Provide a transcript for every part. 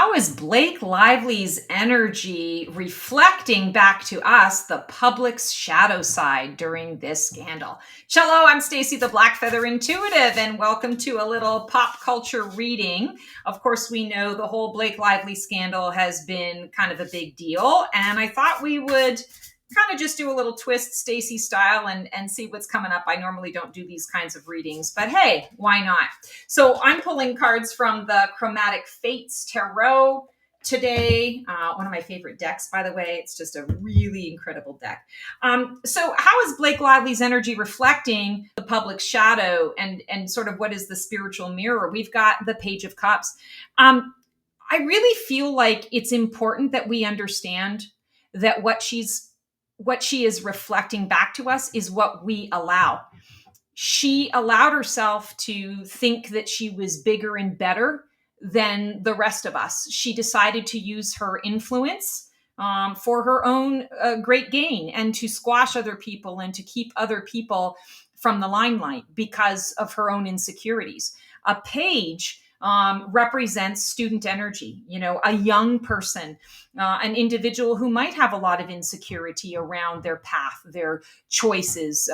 How is Blake Lively's energy reflecting back to us, the public's shadow side during this scandal? Cello, I'm Stacey, the Black Feather Intuitive, and welcome to a little pop culture reading. Of course, we know the whole Blake Lively scandal has been kind of a big deal, and I thought we would kind of just do a little twist Stacey style and see what's coming up. I normally don't do these kinds of readings, but hey, why not? So I'm pulling cards from the Chromatic Fates Tarot today. One of my favorite decks, by the way. It's just a really incredible deck. So how is Blake Lively's energy reflecting the public shadow and sort of what is the spiritual mirror? We've got the Page of Cups. I really feel like it's important that we understand that what she is reflecting back to us is what we allow. She allowed herself to think that she was bigger and better than the rest of us. She decided to use her influence for her own great gain and to squash other people and to keep other people from the limelight because of her own insecurities. A page represents student energy, a young person, an individual who might have a lot of insecurity around their path, their choices,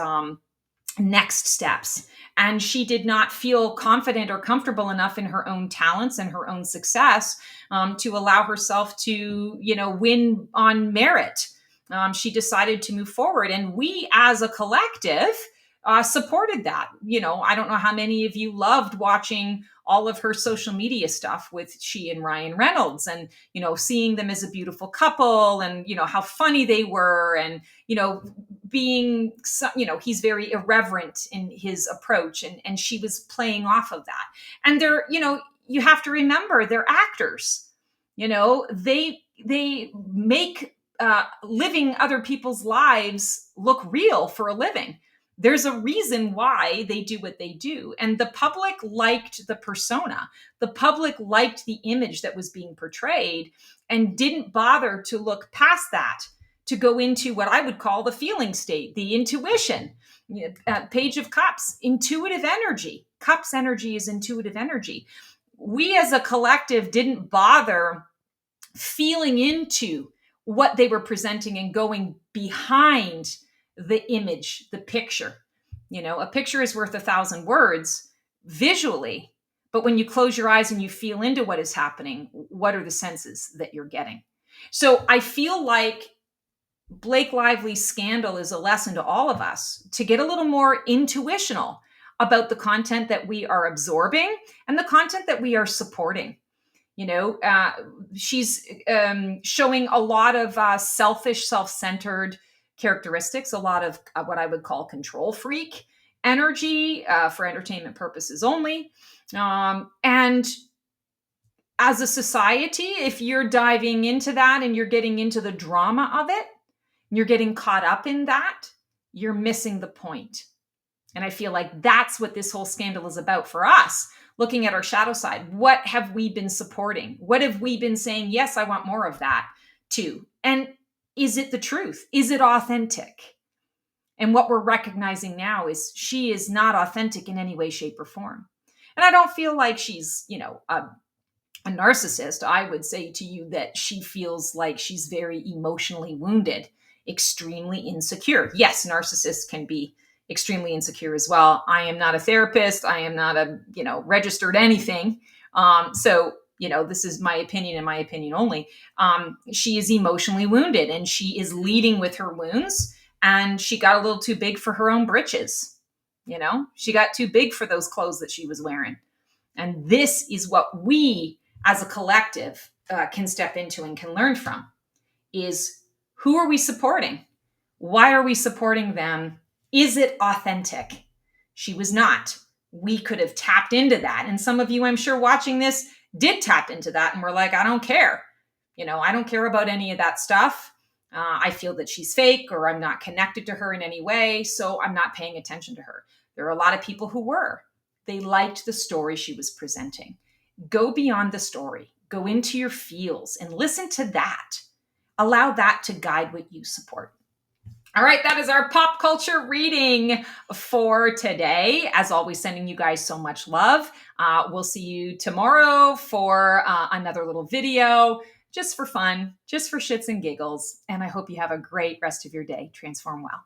next steps. And she did not feel confident or comfortable enough in her own talents and her own success to allow herself to, win on merit. She decided to move forward. And we as a collective supported that. I don't know how many of you loved watching all of her social media stuff with she and Ryan Reynolds and, seeing them as a beautiful couple and, how funny they were and, being, he's very irreverent in his approach and she was playing off of that. And they're, you have to remember they're actors, they make living other people's lives look real for a living. There's a reason why they do what they do. And the public liked the persona. The public liked the image that was being portrayed and didn't bother to look past that to go into what I would call the feeling state, the intuition. Page of Cups, intuitive energy. Cups energy is intuitive energy. We as a collective didn't bother feeling into what they were presenting and going behind the image, the picture. A picture is worth 1,000 words visually, but when you close your eyes and you feel into what is happening, what are the senses that you're getting? So I feel like Blake Lively's scandal is a lesson to all of us to get a little more intuitional about the content that we are absorbing and the content that we are supporting. She's showing a lot of selfish, self-centered characteristics, a lot of what I would call control freak energy for entertainment purposes only. And as a society, if you're diving into that and you're getting into the drama of it, you're getting caught up in that, you're missing the point. And I feel like that's what this whole scandal is about for us. Looking at our shadow side, what have we been supporting? What have we been saying, yes, I want more of that too? And is it the truth? Is it authentic? And what we're recognizing now is she is not authentic in any way, shape, or form. And I don't feel like she's, a narcissist. I would say to you that she feels like she's very emotionally wounded, extremely insecure. Yes, narcissists can be extremely insecure as well. I am not a therapist. I am not a, registered anything. So, this is my opinion and my opinion only. She is emotionally wounded and she is leading with her wounds, and she got a little too big for her own britches. She got too big for those clothes that she was wearing. And this is what we as a collective can step into and can learn from is who are we supporting? Why are we supporting them? Is it authentic? She was not. We could have tapped into that. And some of you, I'm sure, watching this did tap into that and were like, I don't care. I don't care about any of that stuff. I feel that she's fake or I'm not connected to her in any way, so I'm not paying attention to her. There are a lot of people who were. They liked the story she was presenting. Go beyond the story. Go into your feels and listen to that. Allow that to guide what you support. All right, that is our pop culture reading for today. As always, sending you guys so much love. We'll see you tomorrow for another little video, just for fun, just for shits and giggles. And I hope you have a great rest of your day. Transform well.